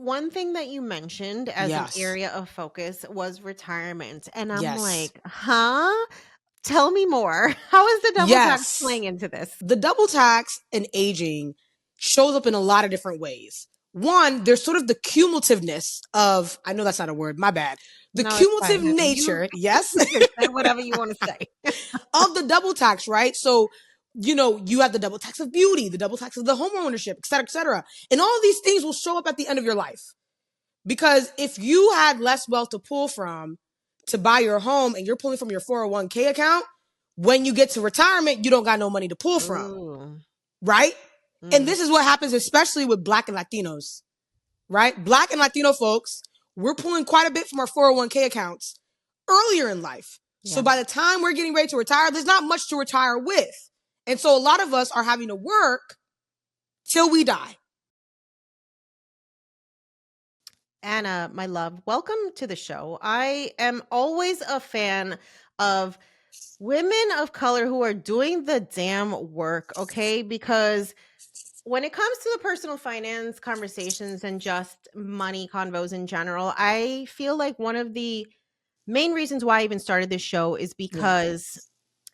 one thing that you mentioned as an Yes. area of focus was retirement. And I'm Yes. like, huh? Tell me more. How is the double tax Yes. playing into this? The double tax and aging shows up in a lot of different ways. One, there's sort of the cumulativeness of, I know that's not a word, my bad. The No, it's cumulative fine, honey. You nature, yes, say whatever you want to say. of the double tax, right? So, you have the double tax of beauty, the double tax of the homeownership, et cetera, et cetera. And all of these things will show up at the end of your life. Because if you had less wealth to pull from to buy your home and you're pulling from your 401k account, when you get to retirement, you don't got no money to pull from, Ooh. right? And Mm. this is what happens, especially with Black and Latinos, right? Black and Latino folks, we're pulling quite a bit from our 401k accounts earlier in life. So Yeah. by the time we're getting ready to retire, there's not much to retire with. And so a lot of us are having to work till we die. Anna, my love, welcome to the show. I am always a fan of women of color who are doing the damn work, okay? Because when it comes to the personal finance conversations and just money convos in general, I feel like one of the main reasons why I even started this show is because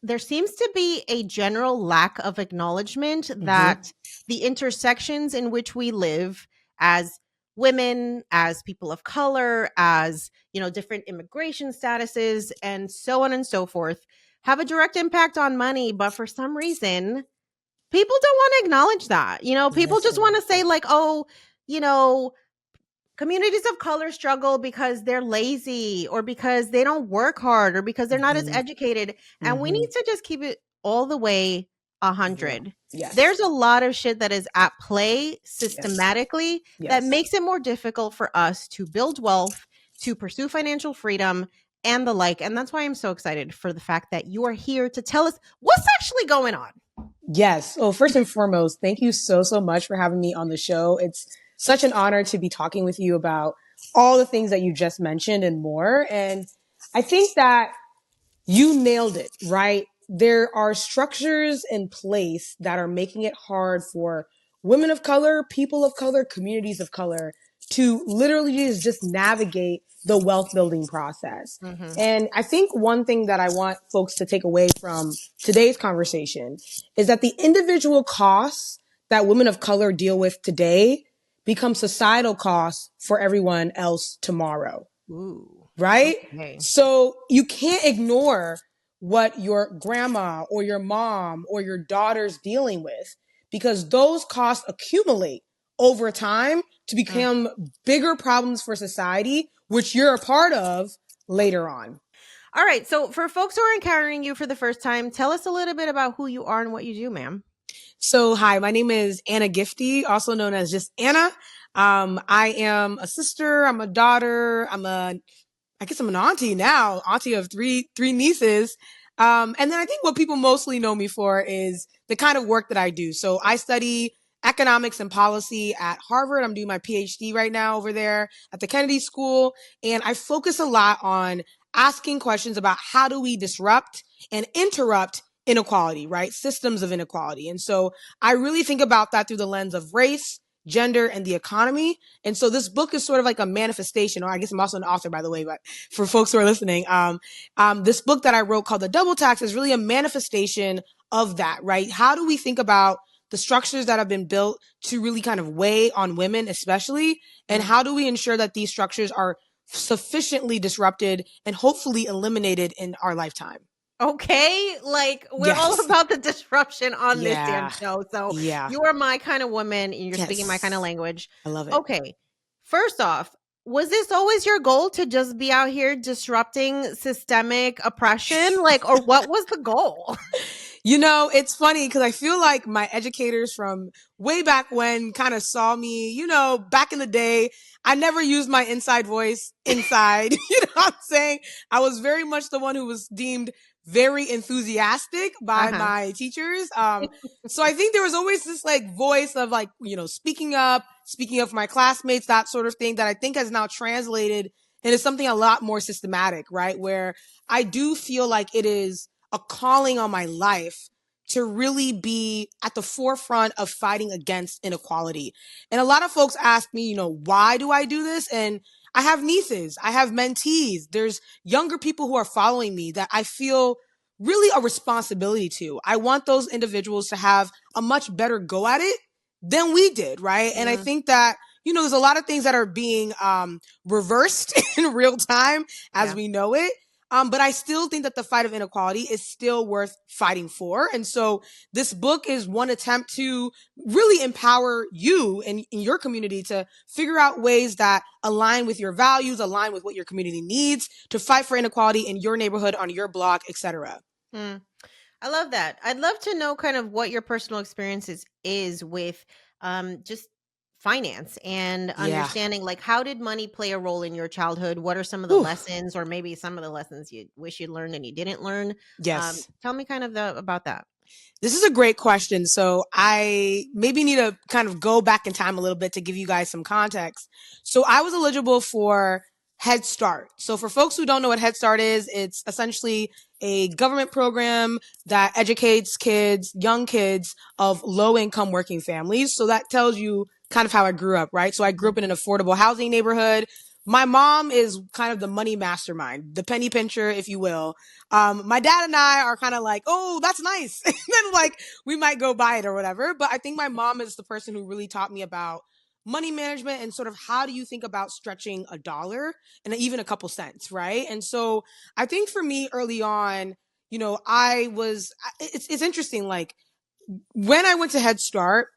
there seems to be a general lack of acknowledgement that the intersections in which we live as women, as people of color, as, different immigration statuses, and so on and so forth, have a direct impact on money. But for some reason, people don't want to acknowledge that. People just want to say, like, oh, you know, communities of color struggle because they're lazy or because they don't work hard or because they're not as educated. And we need to just keep it all the way 100. Yes. There's a lot of shit that is at play systematically that Yes. makes it more difficult for us to build wealth, to pursue financial freedom, and the like. And that's why I'm so excited for the fact that you are here to tell us what's actually going on. Yes. Well, first and foremost, thank you so, so much for having me on the show. It's such an honor to be talking with you about all the things that you just mentioned and more. And I think that you nailed it, right? There are structures in place that are making it hard for women of color, people of color, communities of color to literally just navigate the wealth building process. And I think one thing that I want folks to take away from today's conversation is that the individual costs that women of color deal with today become societal costs for everyone else tomorrow. Ooh. Right? Okay. So you can't ignore what your grandma or your mom or your daughter's dealing with because those costs accumulate over time to become bigger problems for society, which you're a part of later on. All right. So for folks who are encountering you for the first time, tell us a little bit about who you are and what you do, ma'am. So, hi, my name is Anna Gifty, also known as just Anna. I am a sister. I'm a daughter. I guess I'm an auntie now, auntie of three nieces. And then I think what people mostly know me for is the kind of work that I do. So I study economics and policy at Harvard. I'm doing my PhD right now over there at the Kennedy School. And I focus a lot on asking questions about how do we disrupt and interrupt inequality, right? Systems of inequality. And so I really think about that through the lens of race, gender, and the economy. And so this book is sort of like a manifestation, or I guess I'm also an author, by the way, but for folks who are listening, this book that I wrote called The Double Tax is really a manifestation of that, right? How do we think about the structures that have been built to really kind of weigh on women, especially, and how do we ensure that these structures are sufficiently disrupted and hopefully eliminated in our lifetime? Okay, like we're all about the disruption on this damn Yeah. show. So Yeah. you are my kind of woman and you're speaking my kind of Yes. language. I love it. Okay. First off, was this always your goal to just be out here disrupting systemic oppression? Like, or what was the goal? It's funny because I feel like my educators from way back when kind of saw me, back in the day. I never used my inside voice inside. You know what I'm saying? I was very much the one who was deemed very enthusiastic by my teachers. So I think there was always this like voice of like, speaking up for my classmates, that sort of thing that I think has now translated into something a lot more systematic, right? Where I do feel like it is a calling on my life to really be at the forefront of fighting against inequality. And a lot of folks ask me, why do I do this? And I have nieces, I have mentees, there's younger people who are following me that I feel really a responsibility to. I want those individuals to have a much better go at it than we did, right? And I Mm, think that, there's a lot of things that are being reversed in real time as yeah. we know it. But I still think that the fight of inequality is still worth fighting for. And so this book is one attempt to really empower you and in your community to figure out ways that align with your values, align with what your community needs to fight for inequality in your neighborhood, on your block, etc. Mm. I love that. I'd love to know kind of what your personal experiences is with just finance and Yeah. understanding, like, how did money play a role in your childhood? What are some of the Whew. lessons, or maybe some of the lessons you wish you learned and you didn't learn? Yes. Tell me kind of about that. This is a great question. So I maybe need to kind of go back in time a little bit to give you guys some context. So I was eligible for Head Start. So for folks who don't know what Head Start is, it's essentially a government program that educates kids, young kids of low income working families. So that tells you kind of how I grew up, right? So I grew up in an affordable housing neighborhood. My mom is kind of the money mastermind, the penny pincher, if you will. My dad and I are kind of like, oh, that's nice. And then like we might go buy it or whatever. But I think my mom is the person who really taught me about money management and sort of how do you think about stretching a dollar and even a couple cents, right? And so I think for me early on, it's interesting. Like when I went to Head Start,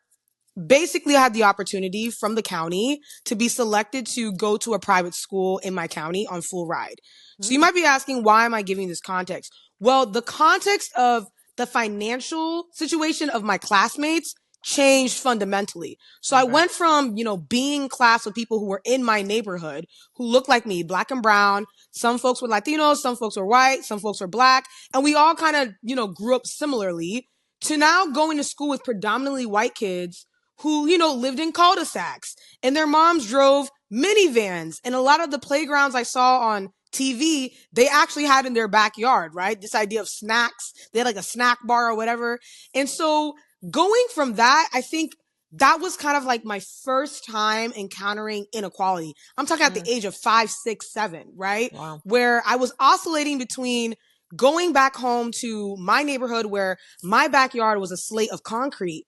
basically I had the opportunity from the county to be selected to go to a private school in my county on full ride. So you Mm, might be asking, why am I giving this context? Well, the context of the financial situation of my classmates changed fundamentally. So I okay. went from, being in class with people who were in my neighborhood who looked like me, black and brown. Some folks were Latinos, some folks were white, some folks were black. And we all kind of, grew up similarly to now going to school with predominantly white kids who, lived in cul-de-sacs and their moms drove minivans. And a lot of the playgrounds I saw on TV, they actually had in their backyard, right? This idea of snacks. They had like a snack bar or whatever. And so going from that, I think that was kind of like my first time encountering inequality. I'm talking at Mm, the age of 5, 6, 7, right? wow. Where I was oscillating between going back home to my neighborhood where my backyard was a slate of concrete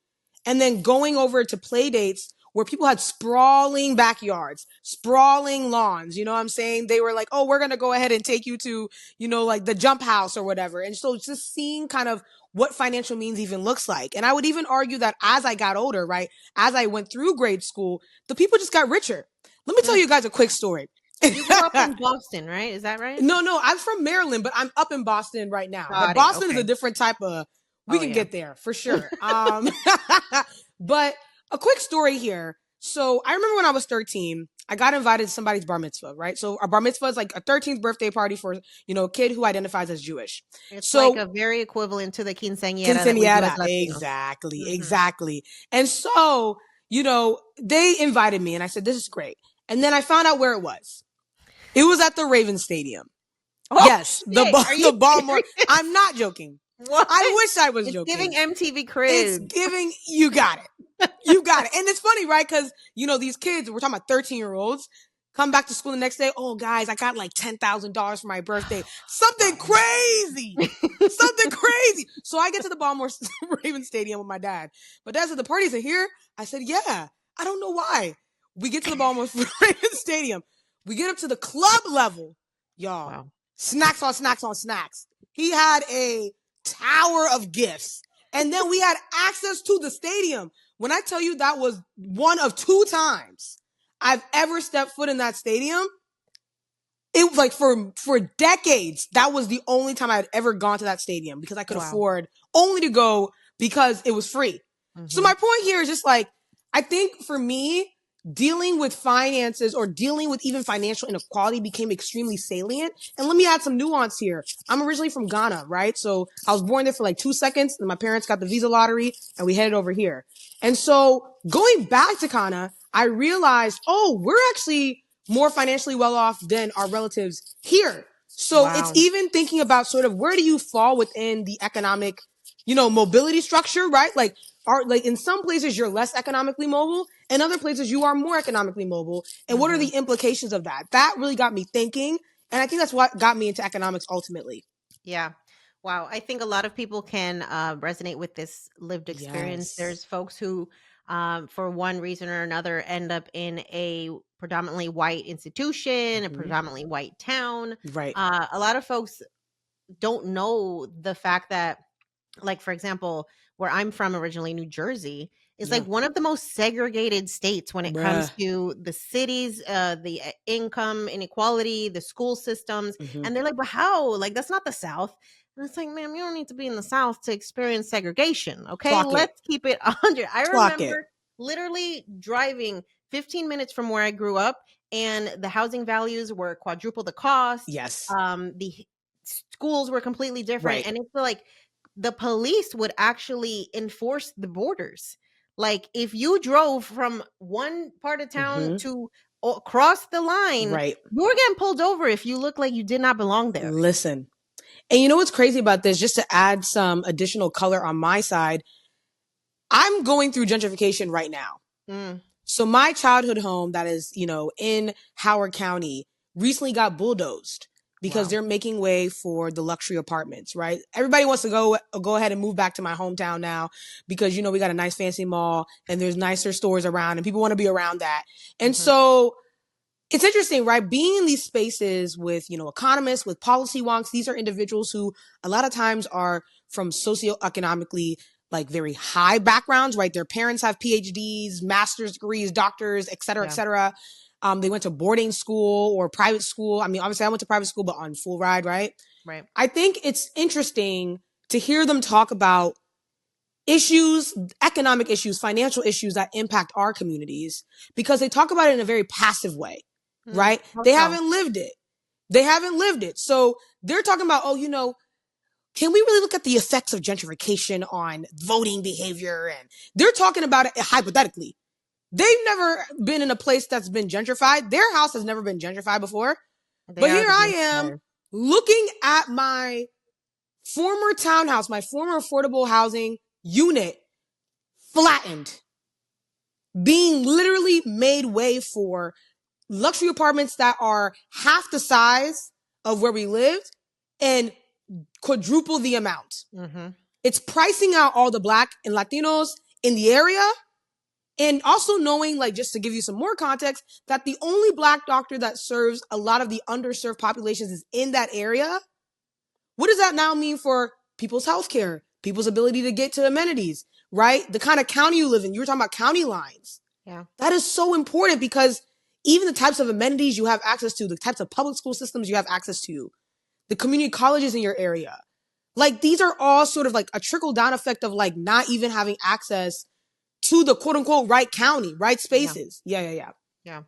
and then going over to play dates where people had sprawling backyards, sprawling lawns. You know what I'm saying? They were like, oh, we're going to go ahead and take you to, like the jump house or whatever. And so just seeing kind of what financial means even looks like. And I would even argue that as I got older, right, as I went through grade school, the people just got richer. Let me tell Mm. you guys a quick story. You grew up in Boston, right? Is that right? No, I'm from Maryland, but I'm up in Boston right now. But Got it. Boston is a Okay. different type of, we Oh, can yeah. get there for sure. But a quick story here. So I remember when I was 13, I got invited to somebody's bar mitzvah, right? So our bar mitzvah is like a 13th birthday party for, a kid who identifies as Jewish. It's like So a very equivalent to the quinceañera that we do as quinceañera, Latinos. exactly, Mhm. exactly. And so, they invited me and I said, this is great. And then I found out where it was. It was at the Raven Stadium. Oh, Yes, shit. Are you the Baltimore. serious? I'm not joking. What? I wish I was It's giving joking. MTV It's Cribs. giving, you got it. You got it. And it's funny, right? Because, these kids, we're talking about 13-year-olds, come back to school the next day. Oh, guys, I got like $10,000 for my birthday. Something Wow. crazy. Something crazy. So I get to the Baltimore Raven Stadium with my dad. But dad said, the parties are here. I said, yeah. I don't know why. We get to the Baltimore Raven Stadium. We get up to the club level. Y'all, Wow. snacks on snacks on snacks. He had a tower of gifts. And then we had access to the stadium. When I tell you that was one of 2 times I've ever stepped foot in that stadium, it was like for decades, that was the only time I had ever gone to that stadium because I could Wow. afford only to go because it was free. So Mhm. my point here is just like, I think for me, dealing with finances or dealing with even financial inequality became extremely salient. And let me add some nuance here. I'm originally from Ghana, right? So I was born there for like 2 seconds and my parents got the visa lottery and we headed over here. And so going back to Ghana, I realized, oh, we're actually more financially well off than our relatives here. So it's Wow. even thinking about sort of where do you fall within the economic mobility structure, right? Like in some places you're less economically mobile, and other places you are more economically mobile. And what are the implications of that? That really got me thinking. And I think that's what got me into economics ultimately. Yeah. Wow. I think a lot of people can resonate with this lived experience. Yes. There's folks who, for one reason or another, end up in a predominantly white institution, a Mm-hmm. predominantly white town. Right. A lot of folks don't know the fact that, like, for example, where I'm from originally, New Jersey, is Yeah. like one of the most segregated states when it comes Bruh. to the cities, the income inequality, the school systems. Mm-hmm. And they're like, but how? Like, that's not the South. And it's like, ma'am, you don't need to be in the South to experience segregation. Okay. Clock it. Let's keep it 100. I Clock it. remember literally driving 15 minutes from where I grew up, and the housing values were quadruple the cost. Yes. The schools were completely different. Right. And it's like, the police would actually enforce the borders. Like, if you drove from one part of town Mm-hmm. to cross the line, Right. you were getting pulled over if you look like you did not belong there. Listen. And you know what's crazy about this? Just to add some additional color on my side, I'm going through gentrification right now. Mm, So my childhood home that is, in Howard County recently got bulldozed because wow. they're making way for the luxury apartments, right? Everybody wants to go ahead and move back to my hometown now because we got a nice fancy mall and there's nicer stores around and people want to be around that. And Hmm. so it's interesting, right? Being in these spaces with, economists, with policy wonks, these are individuals who a lot of times are from socioeconomically like very high backgrounds, right? Their parents have PhDs, master's degrees, doctors, et cetera, et Yeah. cetera. They went to boarding school or private school. I mean, obviously I went to private school, but on full ride, right? Right. I think it's interesting to hear them talk about issues, economic issues, financial issues that impact our communities because they talk about it in a very passive way, right? How They so? haven't lived it. They haven't lived it. So they're talking about, can we really look at the effects of gentrification on voting behavior? And they're talking about it hypothetically. They've never been in a place that's been gentrified. Their house has never been gentrified before. They But are here the I best am part. looking at my former townhouse, my former affordable housing unit flattened, being literally made way for luxury apartments that are half the size of where we lived and quadruple the amount. Hmm. It's pricing out all the Black and Latinos in the area. And also knowing, like, just to give you some more context, that the only Black doctor that serves a lot of the underserved populations is in that area. What does that now mean for people's healthcare, people's ability to get to amenities, right? The kind of county you live in. You were talking about county lines. Yeah. That is so important because even the types of amenities you have access to, the types of public school systems you have access to, the community colleges in your area, like these are all sort of like a trickle down effect of like not even having access to the quote unquote right county, right Yeah. spaces. Yeah. Yeah.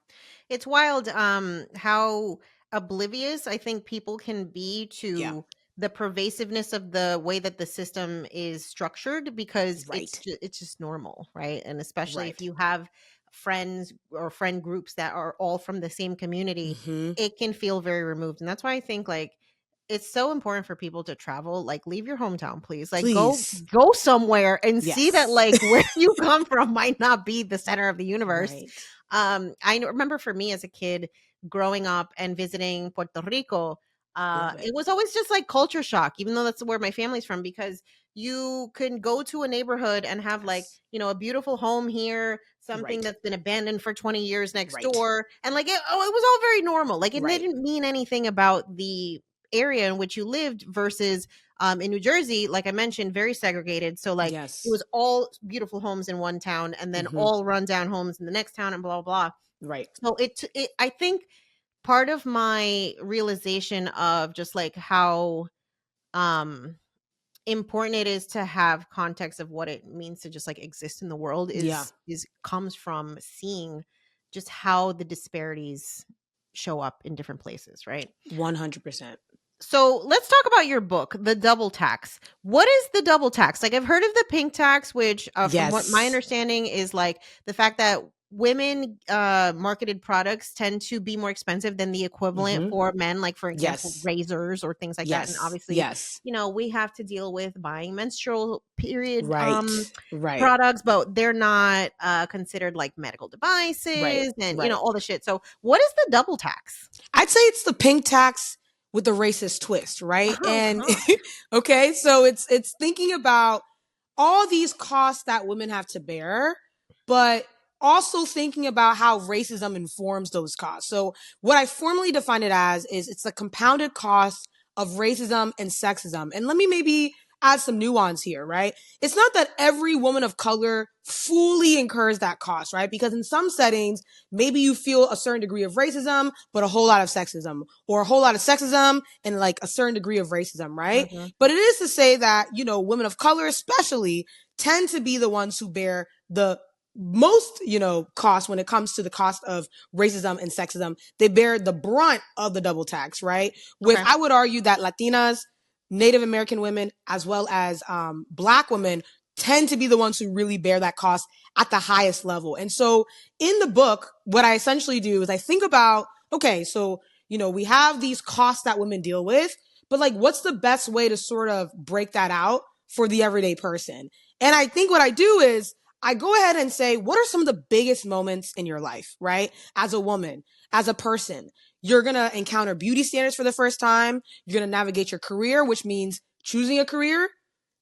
It's wild how oblivious I think people can be Yeah. to the pervasiveness of the way that the system is structured, because Right. it's just normal, right? And especially if Right. you have friends or friend groups that are all from the same community, Mm-hmm. it can feel very removed. And that's why I think, like, it's so important for people to travel. Like, leave your hometown, please. Like, Please. go somewhere and see that, Yes. like, where you come from might not be the center of the universe. Right. Remember, for me as a kid growing up and visiting Puerto Rico, Love it. it was always just like culture shock, even though that's where my family's from, because you can go to a neighborhood and have, like, Yes. a beautiful home here, something Right. that's been abandoned for 20 years next Right. door. And like, it was all very normal. Like, it Right. didn't mean anything about the area in which you lived versus in New Jersey, like I mentioned, very segregated. So like, it Yes. was all beautiful homes in one town and then Mm-hmm. all rundown homes in the next town and blah blah blah. Right. So I think part of my realization of just like how um important it is to have context of what it means to just like exist in the world Yeah. is comes from seeing just how the disparities show up in different places, right? 100%. So let's talk about your book, The Double Tax. What is the double tax? Like, I've heard of the pink tax, which from what my Yes. understanding is like the fact that women marketed products tend to be more expensive than the equivalent Mm-hmm. for men, like for example Yes. razors or things like that. And Yes. obviously, Yes. we have to deal with buying menstrual period Right. Right. products, but they're not considered like medical Right. devices and Right. all the shit. So what is the double tax? I'd say it's the pink tax with the racist twist, right? Oh And god. okay, so it's thinking about all these costs that women have to bear, but also thinking about how racism informs those costs. So what I formally define it as is it's the compounded cost of racism and sexism. And let me maybe add some nuance here, right? It's not that every woman of color fully incurs that cost, right? Because in some settings, maybe you feel a certain degree of racism, but a whole lot of sexism, or a whole lot of sexism and like a certain degree of racism, right? Mhm. But it is to say that, women of color especially tend to be the ones who bear the most, cost when it comes to the cost of racism and sexism. They bear the brunt of the double tax, right? With, Okay. I would argue that Latinas, Native American women, as well as Black women tend to be the ones who really bear that cost at the highest level. And so in the book, what I essentially do is I think about, okay, so, we have these costs that women deal with, but like, what's the best way to sort of break that out for the everyday person? And I think what I do is I go ahead and say, what are some of the biggest moments in your life, right? As a woman, as a person, you're going to encounter beauty standards for the first time. You're going to navigate your career, which means choosing a career,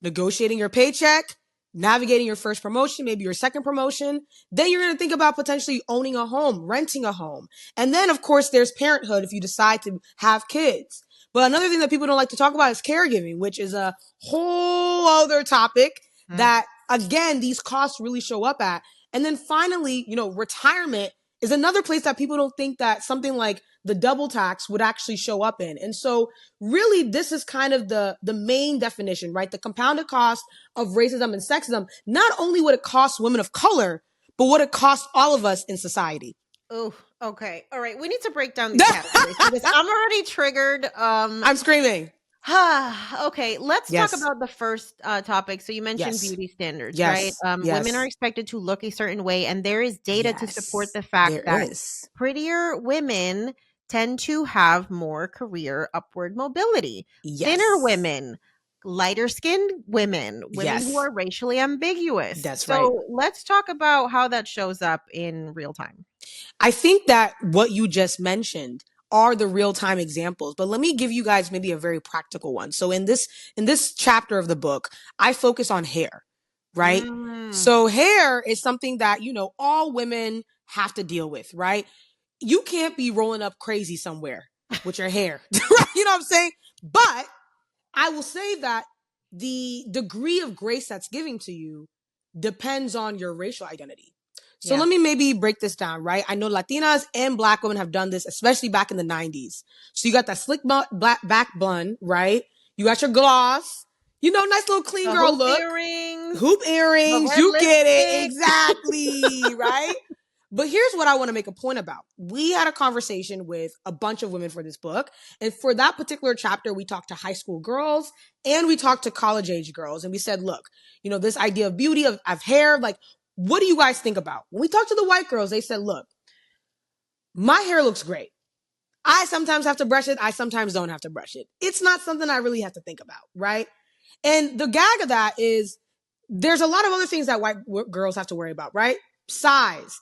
negotiating your paycheck, navigating your first promotion, maybe your second promotion. Then you're going to think about potentially owning a home, renting a home. And then, of course, there's parenthood if you decide to have kids. But another thing that people don't like to talk about is caregiving, which is a whole other topic Mm. that, again, these costs really show up at. And then finally, retirement is another place that people don't think that something like the double tax would actually show up in. And so really, this is kind of the main definition, right? The compounded cost of racism and sexism, not only what it costs women of color, but what it costs all of us in society. Oh, okay. All right. We need to break down these categories because I'm already triggered. I'm screaming. Okay, let's talk Yes. about the first topic. So you mentioned Yes. beauty standards, right? Yes. Women are Yes. expected to look a certain way, and there is data to support Yes. the fact There that is. prettier women tend to have more career upward mobility. Thinner Yes. women, lighter skinned women, women who Yes. are racially ambiguous. That's right. So let's talk about how that shows up in real time. I think that what you just mentioned are the real-time examples, but let me give you guys maybe a very practical one. So in this chapter of the book, I focus on hair, right? Mm. So hair is something that, all women have to deal with, right? You can't be rolling up crazy somewhere with your hair, right? You know what I'm saying? But I will say that the degree of grace that's giving to you depends on your racial identity. So Yeah. let me maybe break this down, right? I know Latinas and Black women have done this, especially back in the 90s. So you got that slick black back bun, right? You got your gloss, nice little clean The girl hoop look, earrings, hoop the earrings, red you get it lipstick. exactly, right? But here's what I want to make a point about. We had a conversation with a bunch of women for this book. And for that particular chapter, we talked to high school girls and we talked to college age girls. And we said, look, this idea of beauty, of hair, like, what do you guys think about? When we talked to the white girls, they said, look, my hair looks great. I sometimes have to brush it. I sometimes don't have to brush it. It's not something I really have to think about, right? And the gag of that is there's a lot of other things that white girls have to worry about, right? Size,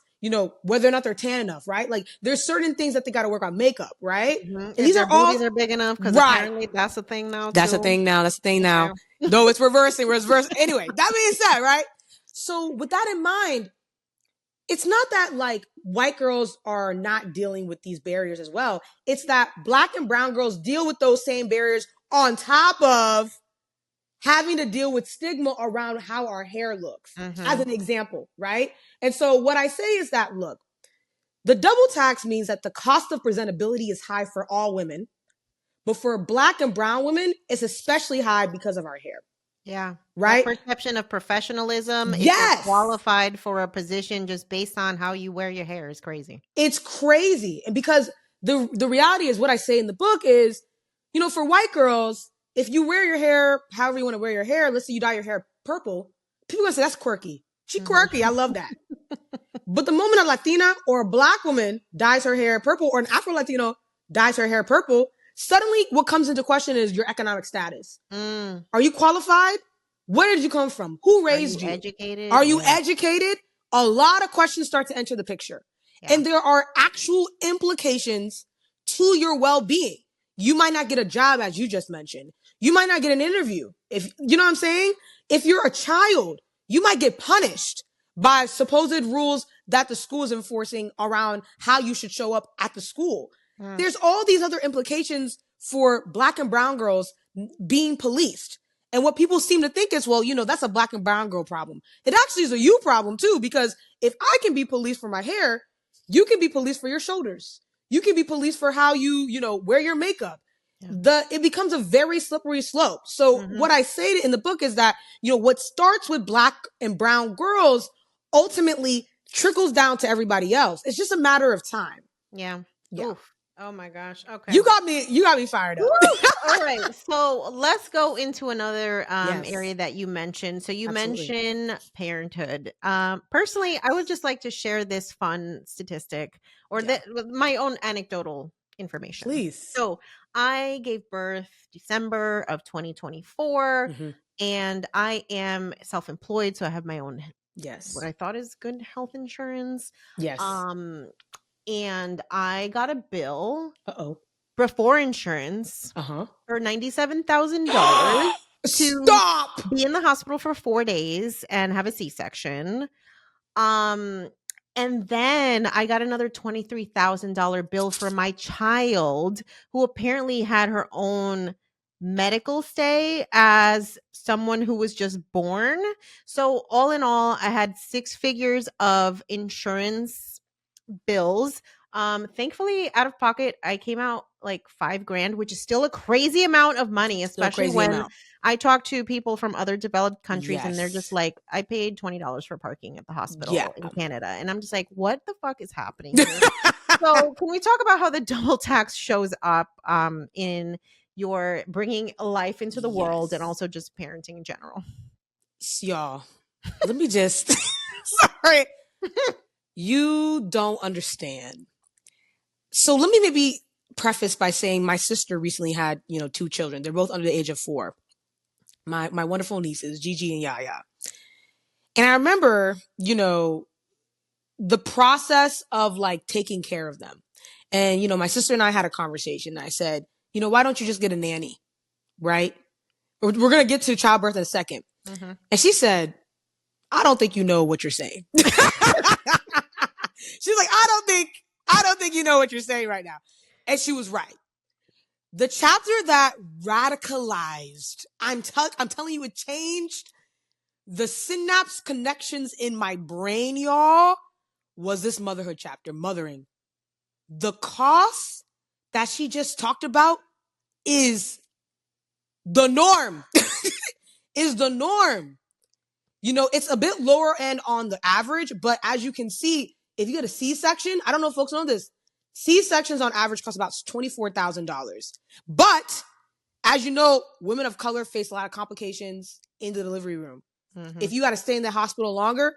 whether or not they're tan enough, right? Like there's certain things that they got to work on makeup, right? Mhm. And If these their are all booties are big enough, because right. apparently that's a thing now That's a too. thing now. That's a thing now. Okay. Though it's reversing, reverse. Anyway, that being said, right? So with that in mind, it's not that like white girls are not dealing with these barriers as well. It's that Black and brown girls deal with those same barriers on top of having to deal with stigma around how our hair looks, as Mhm. an example, right? And so what I say is that, look, the double tax means that the cost of presentability is high for all women, but for Black and brown women, it's especially high because of our hair, Yeah. That right? perception of professionalism, if you're Yes, qualified for a position just based on how you wear your hair is crazy. it's crazy. And because the reality is what I say in the book is, for white girls, if you wear your hair however you want to wear your hair, let's say you dye your hair purple, people are gonna say that's quirky. She quirky. I love that. But the moment a Latina or a Black woman dyes her hair purple, or an Afro-Latino dyes her hair purple, suddenly what comes into question is your economic status. Are you qualified? Where did you come from? Who raised you? Educated? Are you educated? A lot of questions start to enter the picture. Yeah. And there are actual implications to your well-being. You might not get a job, as you just mentioned. You might not get an interview. If you know what I'm saying? If you're a child, you might get punished by supposed rules that the school is enforcing around how you should show up at the school. There's all these other implications for Black and brown girls being policed. And what people seem to think is, well, you know, that's a Black and brown girl problem. It actually is a you problem too, because if I can be policed for my hair, you can be policed for your shoulders. You can be policed for how you know, wear your makeup. Yeah. It becomes a very slippery slope. So what I say in the book is that, you know, what starts with Black and brown girls ultimately trickles down to everybody else. It's just a matter of time. Yeah. Oof. Oh my gosh. Okay. You got me fired up. All right. So let's go into another area that you mentioned. So you mentioned parenthood. Personally, I would just like to share this fun statistic or my own anecdotal information. Please. So I gave birth December of 2024 and I am self-employed. So I have my own, what I thought is good health insurance. Yes. And I got a bill before insurance for $97,000 to be in the hospital for 4 days and have a C-section. And then I got another $23,000 bill for my child, who apparently had her own medical stay as someone who was just born. So all in all, I had 6 figures of insurance bills. Thankfully, out of pocket, I came out like $5,000, which is still a crazy amount of money, especially when I talk to people from other developed countries and they're just like, I paid $20 for parking at the hospital in Canada. And I'm just like, what the fuck is happening here? So can we talk about how the double tax shows up in your bringing life into the world and also just parenting in general? Y'all, let me just, sorry. You don't understand. So let me maybe preface by saying my sister recently had, you know, 2 children. They're both under the age of 4. My wonderful nieces, Gigi and Yaya. And I remember, you know, the process of like taking care of them. And, you know, my sister and I had a conversation. I said, you know, why don't you just get a nanny? Right? We're going to get to childbirth in a second. And she said, I don't think you know what you're saying. She's like, I don't think you know what you're saying right now. And she was right. The chapter that radicalized, I'm telling you, it changed the synapse connections in my brain, y'all, was this motherhood chapter, mothering. The cost that she just talked about is the norm. Is the norm. You know, it's a bit lower end on the average, but as you can see, if you get a C-section, I don't know if folks know this, C-sections on average cost about $24,000. But as you know, women of color face a lot of complications in the delivery room. If you got to stay in the hospital longer,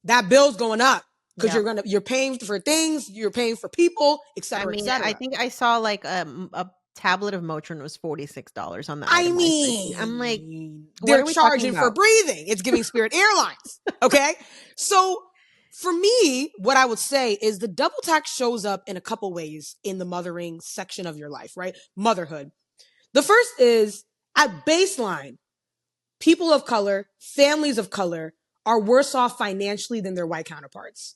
that bill's going up because you're paying for things, you're paying for people, et cetera, et cetera. I think I saw like a tablet of Motrin was $46 on that. I mean, I'm like, they're charging for breathing. It's giving Spirit Airlines. Okay. So for me, what I would say is the double tax shows up in a couple ways in the mothering section of your life, right? Motherhood. The first is at baseline, people of color, families of color are worse off financially than their white counterparts.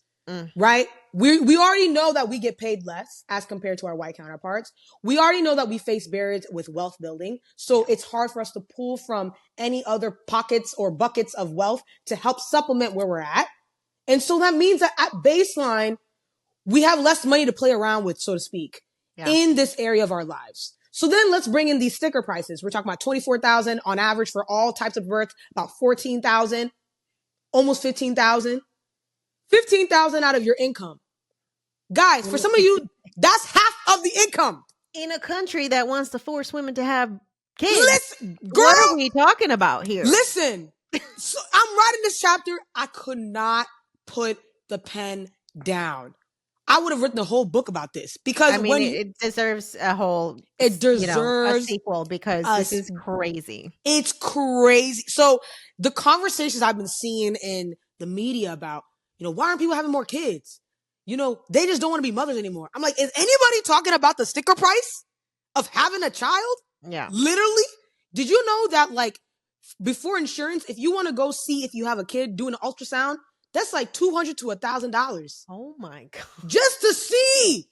Right? We already know that we get paid less as compared to our white counterparts. We already know that we face barriers with wealth building. So it's hard for us to pull from any other pockets or buckets of wealth to help supplement where we're at. And so that means that at baseline, we have less money to play around with, so to speak, in this area of our lives. So then let's bring in these sticker prices. We're talking about $24,000 on average for all types of birth, about $14,000, almost $15,000. $15,000 out of your income. Guys, for some of you, that's half of the income. In a country that wants to force women to have kids. Listen, girl, what are we talking about here? Listen, So I'm writing this chapter. I could not put the pen down. I would have written a whole book about this because I mean, it deserves a whole, it a deserves sequel because this us. is crazy. It's crazy. So the conversations I've been seeing in the media about, why aren't people having more kids? They just don't want to be mothers anymore. I'm like, is anybody talking about the sticker price of having a child? Yeah. Literally? Did you know that, like, before insurance, if you want to go see if you have a kid doing an ultrasound, that's like $200 to $1,000 Oh my God. just to see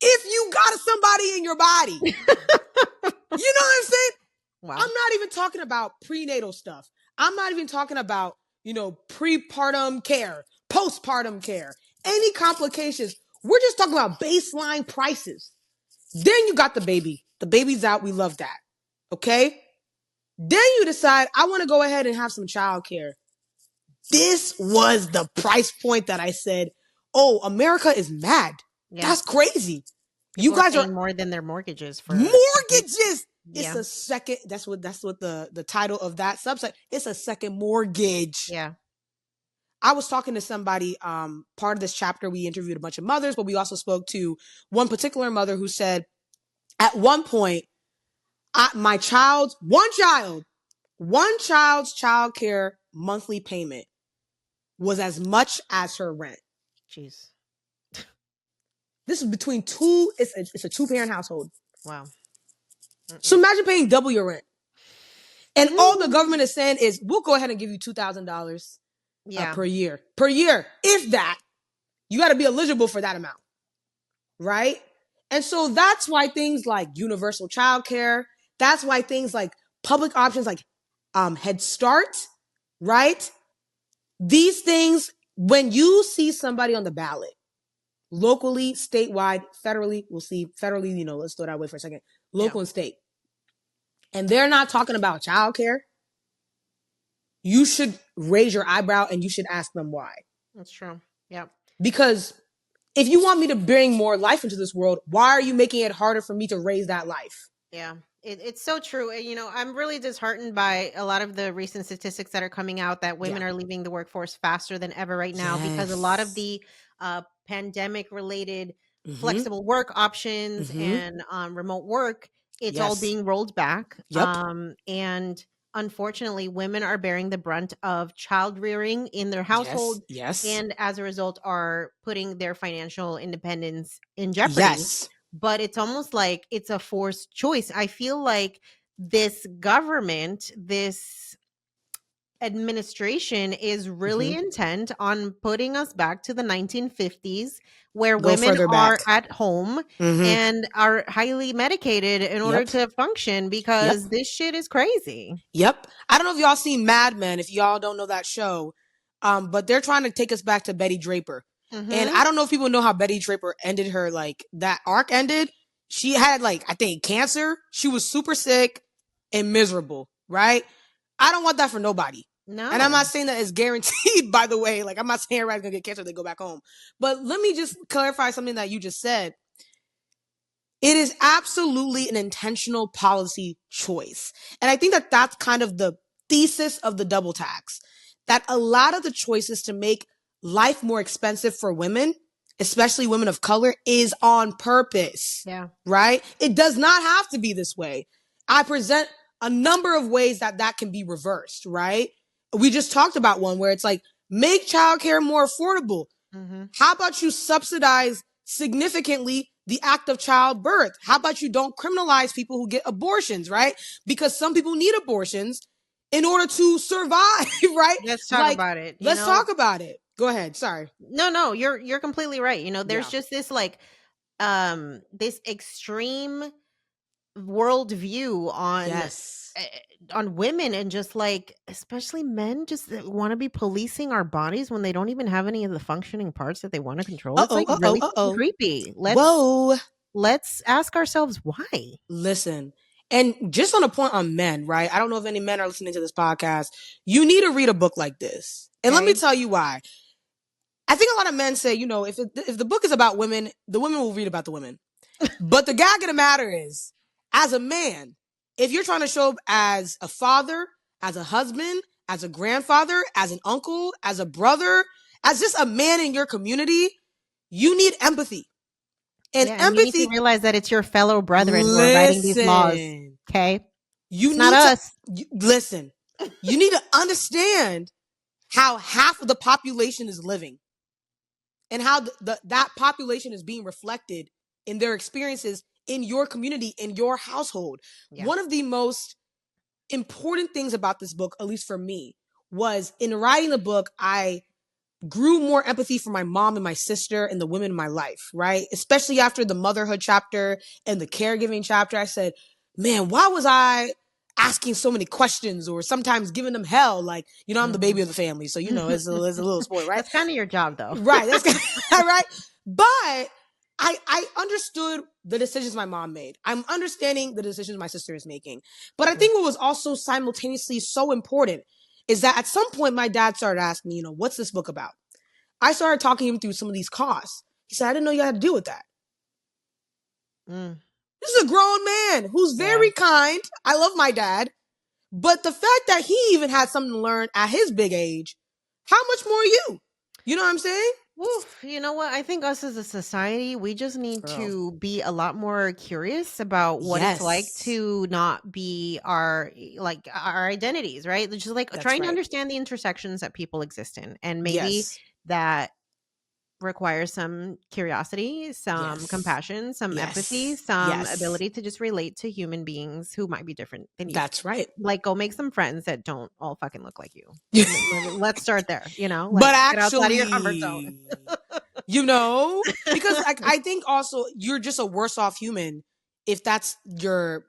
if you got somebody in your body. You know what I'm saying? Wow. I'm not even talking about prenatal stuff. I'm not even talking about, prepartum care, postpartum care, any complications. We're just talking about baseline prices. Then you got the baby. The baby's out. We love that. Okay? Then you decide, I want to go ahead and have some childcare. This was the price point that I said, oh, America is mad. Yeah. That's crazy. People You guys paying are more than their mortgages for mortgages. Yeah. It's a second. That's what the title of that subset. It's a second mortgage. Yeah. I was talking to somebody, part of this chapter, we interviewed a bunch of mothers, but we also spoke to one particular mother who said, at one point, one child's childcare monthly payment was as much as her rent. Jeez. This is between two, it's a 2-parent household. Wow. So imagine paying double your rent. And all the government is saying is, we'll go ahead and give you $2,000 per year. Per year, if that. You got to be eligible for that amount. Right? And so that's why things like universal childcare, that's why things like public options like Head Start, right? These things, when you see somebody on the ballot, locally, statewide, federally, we'll see federally, let's throw that away for a second, local and state, and they're not talking about childcare, you should raise your eyebrow and you should ask them why. That's true. Yep. Because if you want me to bring more life into this world, why are you making it harder for me to raise that life? Yeah, it's so true. I'm really disheartened by a lot of the recent statistics that are coming out that women are leaving the workforce faster than ever right now because a lot of the pandemic related flexible work options and remote work, it's all being rolled back. And unfortunately, women are bearing the brunt of child rearing in their household. Yes. And as a result are putting their financial independence in jeopardy. But it's almost like it's a forced choice. I feel like this government, this administration is really intent on putting us back to the 1950s where women are at home and are highly medicated in order to function because this shit is crazy. Yep. I don't know if y'all seen Mad Men, if y'all don't know that show, but they're trying to take us back to Betty Draper. And I don't know if people know how Betty Draper ended her, like, that arc ended. She had, like, I think, cancer. She was super sick and miserable, right? I don't want that for nobody. No. And I'm not saying that it's guaranteed, by the way. Like, I'm not saying everybody's going to get cancer, they go back home. But let me just clarify something that you just said. It is absolutely an intentional policy choice. And I think that that's kind of the thesis of the double tax. That a lot of the choices to make life more expensive for women, especially women of color, is on purpose. Yeah. Right? It does not have to be this way. I present a number of ways that can be reversed, right? We just talked about one where it's like, make childcare more affordable. How about you subsidize significantly the act of childbirth? How about you don't criminalize people who get abortions, right? Because some people need abortions in order to survive, right? Let's talk about it. Let's talk about it. Go ahead. Sorry. No, you're completely right. There's just this like this extreme worldview on women and just like especially men just want to be policing our bodies when they don't even have any of the functioning parts that they want to control. It's like really creepy. Let's ask ourselves why. Listen. And just on a point on men, right? I don't know if any men are listening to this podcast. You need to read a book like this. And let me tell you why. I think a lot of men say, if the book is about women, the women will read about the women. But the gag of the matter is, as a man, if you're trying to show up as a father, as a husband, as a grandfather, as an uncle, as a brother, as just a man in your community, you need empathy. And Yeah, and you need to empathy, realize that it's your fellow brethren who are writing these laws, listen, okay? you It's not need to, us. listen, you need to understand how half of the population is living and how that population is being reflected in their experiences in your community, in your household. Yeah. One of the most important things about this book, at least for me, was in writing the book, I grew more empathy for my mom and my sister and the women in my life, right? Especially after the motherhood chapter and the caregiving chapter, I said, man, why was I asking so many questions or sometimes giving them hell? Like, I'm the baby Mhm. of the family. So, it's a little spoiled, right? That's kinda your job, though. Right. That's right. But I understood the decisions my mom made. I'm understanding the decisions my sister is making. But I Mhm. think what was also simultaneously so important is that at some point my dad started asking me, what's this book about? I started talking him through some of these costs. He said, I didn't know you had to deal with that. Mm. This is a grown man who's Yeah. very kind. I love my dad. But the fact that he even had something to learn at his big age, how much more you? You know what I'm saying? Oof, you know what? I think us as a society, we just need Girl. to be a lot more curious about what it's like Yes. to not be our identities, right? Just like That's trying to right. understand the intersections that people exist in, and maybe Yes. that requires some curiosity, some Yes. compassion, some empathy, Yes. some Yes. ability to just relate to human beings who might be different than you. That's right. Like, go make some friends that don't all fucking look like you. Let's start there. But Like get outside of your comfort zone. actually, because I think also you're just a worse off human if that's your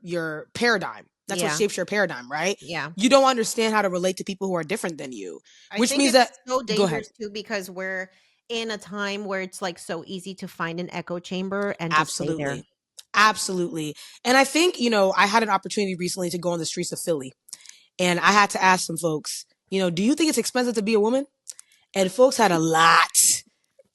paradigm. That's what Yeah, shapes your paradigm, right? yeah. You don't understand how to relate to people who are different than you, I which think means that it's so go ahead. dangerous too because we're in a time where it's like so easy to find an echo chamber and just stay there. Absolutely. Absolutely. And I think, I had an opportunity recently to go on the streets of Philly and I had to ask some folks, do you think it's expensive to be a woman? And folks had a lot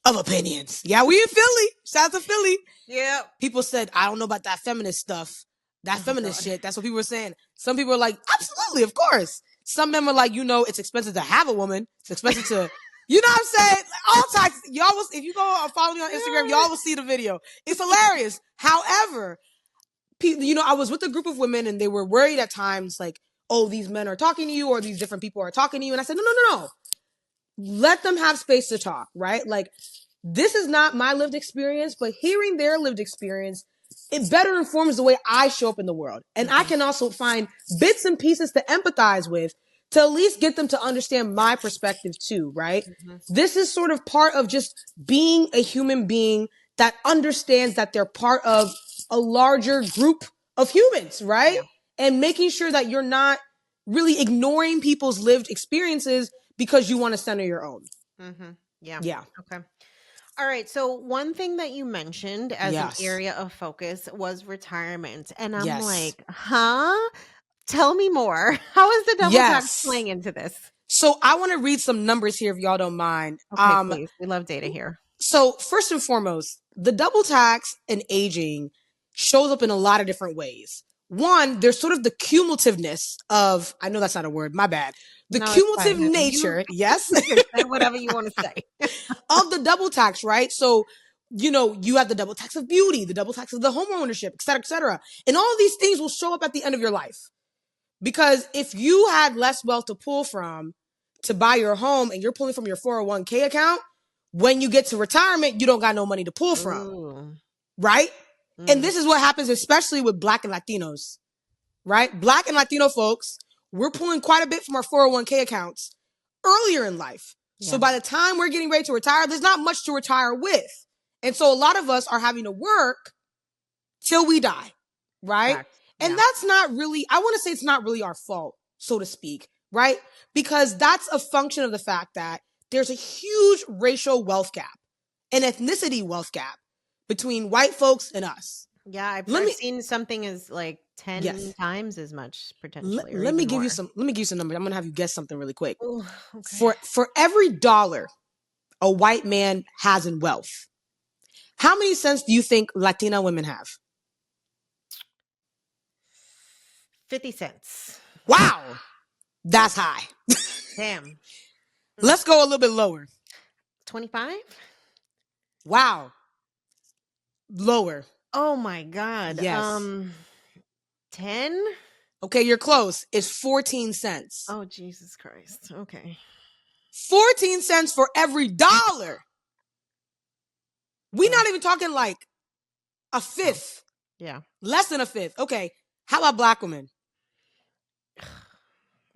of opinions. Yeah, we in Philly. Shout out to Philly. Yeah. People said, I don't know about that feminist stuff. That Oh feminist God. shit. That's what people were saying. Some people are like, absolutely, of course. Some men were like, it's expensive to have a woman. It's expensive to, you know what I'm saying? All types. Y'all will, if you go follow me on Instagram, y'all will see the video. It's hilarious. However, I was with a group of women and they were worried at times like, oh, these men are talking to you or these different people are talking to you. And I said, no, no, no, no. Let them have space to talk, right? Like, this is not my lived experience, but hearing their lived experience, it better informs the way I show up in the world. And I can also find bits and pieces to empathize with to at least get them to understand my perspective too, right? Mhm. This is sort of part of just being a human being that understands that they're part of a larger group of humans, right? Yeah. And making sure that you're not really ignoring people's lived experiences because you want to center your own. Mhm. Yeah. Yeah. Okay. All right. So one thing that you mentioned as an Yes. area of focus was retirement. And I'm Yes. like, huh? Tell me more. How is the double tax Yes. playing into this? So I want to read some numbers here if y'all don't mind. Okay, please. We love data here. So first and foremost, the double tax and aging shows up in a lot of different ways. One, there's sort of the cumulativeness of, I know that's not a word, my bad. The No, it's fine, cumulative honey. You nature, yes, you can say whatever you want to say. of the double tax, right? So, you have the double tax of beauty, the double tax of the homeownership, et cetera, et cetera. And all of these things will show up at the end of your life. Because if you had less wealth to pull from to buy your home and you're pulling from your 401k account, when you get to retirement, you don't got no money to pull from, Ooh. right? And Mm. this is what happens, especially with Black and Latinos, right? Black and Latino folks, we're pulling quite a bit from our 401k accounts earlier in life. So Yeah. by the time we're getting ready to retire, there's not much to retire with. And so a lot of us are having to work till we die, right? Facts. And Yeah. that's not really, I want to say it's not really our fault, so to speak, right? Because that's a function of the fact that there's a huge racial wealth gap, an ethnicity wealth gap between white folks and us. Yeah, Let I've me, seen something as like 10 yes, times as much let, potentially or let me even give you more. some, let me give you some numbers. I'm going to have you guess something really quick. Ooh, okay. For every dollar a white man has in wealth, how many cents do you think Latina women have? 50 cents. Wow. That's high. Damn. Let's go a little bit lower. 25? Wow. Lower. Oh my God. Yes. 10? Okay, you're close. It's 14 cents. Oh, Jesus Christ. Okay. 14 cents for every dollar. We're not even talking like a fifth. Yeah. Less than a fifth. Okay. How about black women?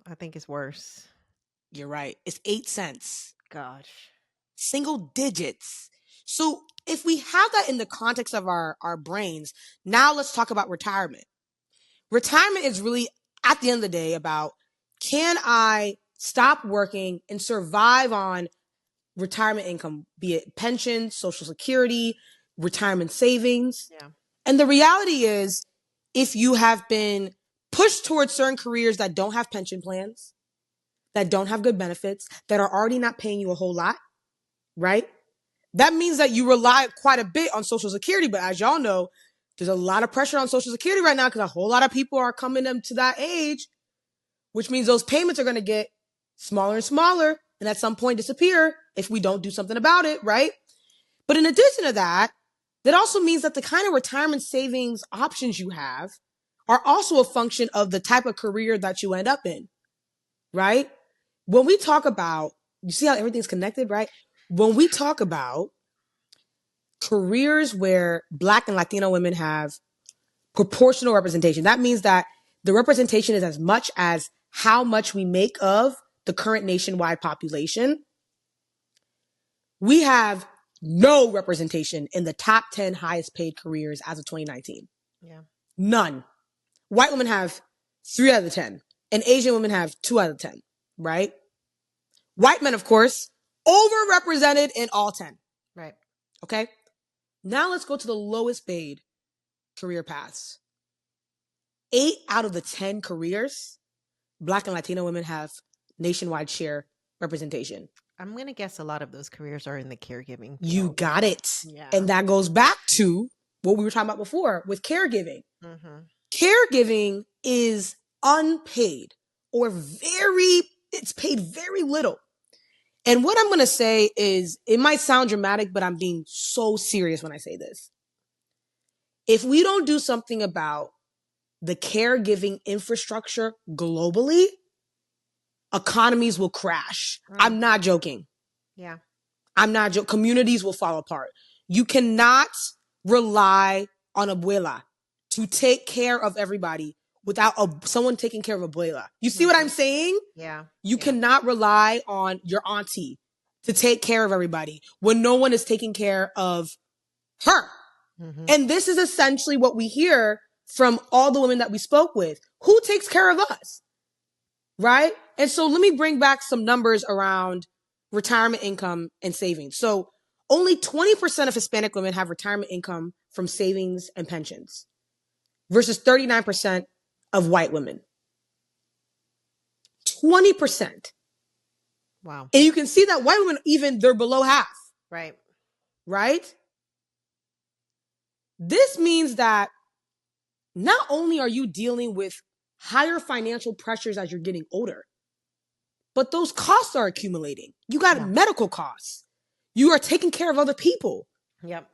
I think it's worse. You're right. It's 8 cents. Gosh. Single digits. So if we have that in the context of our brains, now let's talk about retirement. Retirement is really, at the end of the day, about, can I stop working and survive on retirement income, be it pension, Social Security, retirement savings? Yeah. And the reality is, if you have been pushed towards certain careers that don't have pension plans, that don't have good benefits, that are already not paying you a whole lot, right? That means that you rely quite a bit on Social Security. But as y'all know, there's a lot of pressure on Social Security right now because a whole lot of people are coming to that age, which means those payments are going to get smaller and smaller and at some point disappear if we don't do something about it, right? But in addition to that, that also means that the kind of retirement savings options you have are also a function of the type of career that you end up in, right? When we talk about, you see how everything's connected, right? When we talk about careers where Black and Latino women have proportional representation, that means that the representation is as much as how much we make of the current nationwide population. We have no representation in the top 10 highest paid careers as of 2019. Yeah. None. White women have 3 out of the 10, and Asian women have 2 out of the 10, right? White men, of course, overrepresented in all 10. Right. Okay. Now let's go to the lowest paid career paths. 8 out of the 10 careers, Black and Latino women have nationwide share representation. I'm going to guess a lot of those careers are in the caregiving field. You got it. Yeah. And that goes back to what we were talking about before with caregiving. Mm-hmm. Caregiving is unpaid or it's paid very little. And what I'm going to say is, it might sound dramatic, but I'm being so serious when I say this. If we don't do something about the caregiving infrastructure globally, economies will crash. I'm not joking. Yeah. I'm not joking. Communities will fall apart. You cannot rely on abuela to take care of everybody without someone taking care of abuela. You see what I'm saying? Yeah. You cannot rely on your auntie to take care of everybody when no one is taking care of her. Mm-hmm. And this is essentially what we hear from all the women that we spoke with. Who takes care of us? Right? And so let me bring back some numbers around retirement income and savings. So only 20% of Hispanic women have retirement income from savings and pensions versus 39% of white women. 20%. Wow. And you can see that white women, even they're below half. Right. Right? This means that not only are you dealing with higher financial pressures as you're getting older, but those costs are accumulating. You got medical costs. You are taking care of other people. Yep.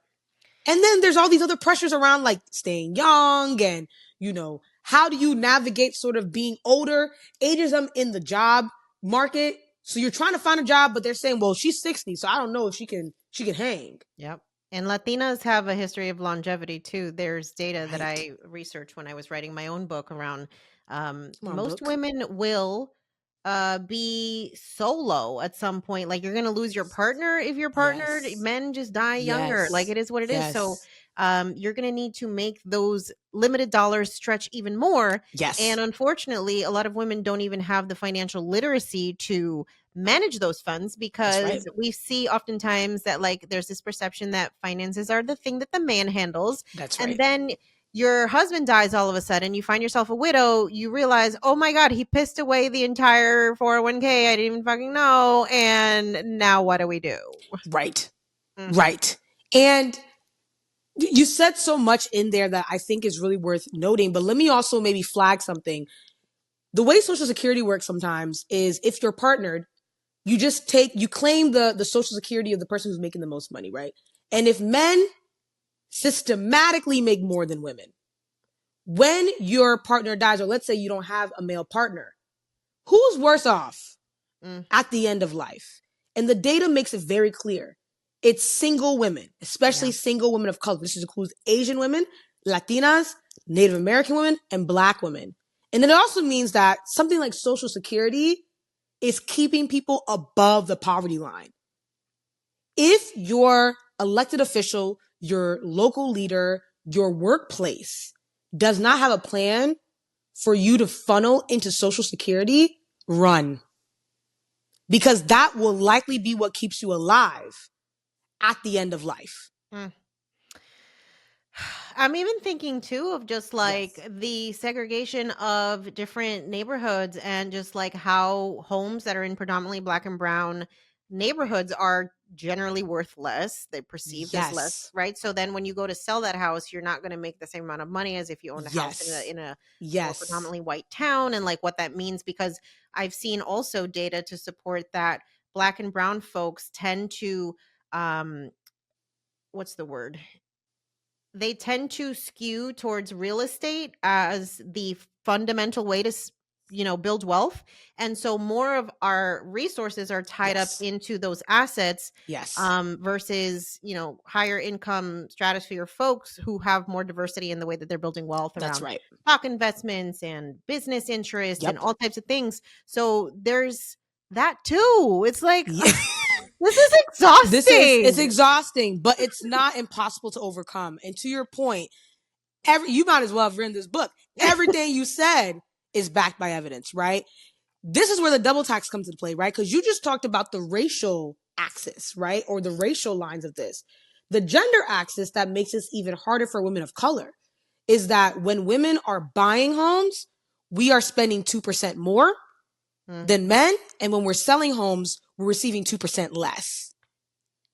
And then there's all these other pressures around, like staying young and, how do you navigate sort of being older, ageism in the job market. So you're trying to find a job, but they're saying, well, she's 60, so I don't know if she can hang. Yep. And Latinas have a history of longevity too. There's data that I researched when I was writing my own book around most women will be solo at some point. Like, you're going to lose your partner if you're partnered. Yes. Men just die younger. Like, it is what it is. So you're going to need to make those limited dollars stretch even more. Yes. And unfortunately, a lot of women don't even have the financial literacy to manage those funds, because we see oftentimes that, like, there's this perception that finances are the thing that the man handles. That's right. And then your husband dies all of a sudden, you find yourself a widow, you realize, oh my God, he pissed away the entire 401k. I didn't even fucking know. And now what do we do? Right. Mm-hmm. Right. And you said so much in there that I think is really worth noting, but let me also maybe flag something. The way Social Security works sometimes is if you're partnered, you claim the Social Security of the person who's making the most money, right? And if men systematically make more than women, when your partner dies, or let's say you don't have a male partner, who's worse off at the end of life? And the data makes it very clear. It's single women, especially single women of color. This includes Asian women, Latinas, Native American women, and Black women. And it also means that something like Social Security is keeping people above the poverty line. If your elected official, your local leader, your workplace does not have a plan for you to funnel into Social Security, run. Because that will likely be what keeps you alive at the end of life. I'm even thinking too of just like the segregation of different neighborhoods and just like how homes that are in predominantly Black and brown neighborhoods are generally worth less. They're perceived as less, right? So then when you go to sell that house, you're not going to make the same amount of money as if you owned a house in a more predominantly white town, and like what that means, because I've seen also data to support that Black and brown folks tend to what's the word? They tend to skew towards real estate as the fundamental way to build wealth, and so more of our resources are tied up into those assets versus higher income stratosphere folks who have more diversity in the way that they're building wealth around stock investments and business interests and all types of things. So there's that too. It's like this is exhausting. It's exhausting, but it's not impossible to overcome. And to your point, you might as well have written this book. Everything you said is backed by evidence, right? This is where the double tax comes into play, right? Because you just talked about the racial axis, right? Or the racial lines of this. The gender axis that makes this even harder for women of color is that when women are buying homes, we are spending 2% more than men. And when we're selling homes, we're receiving 2% less.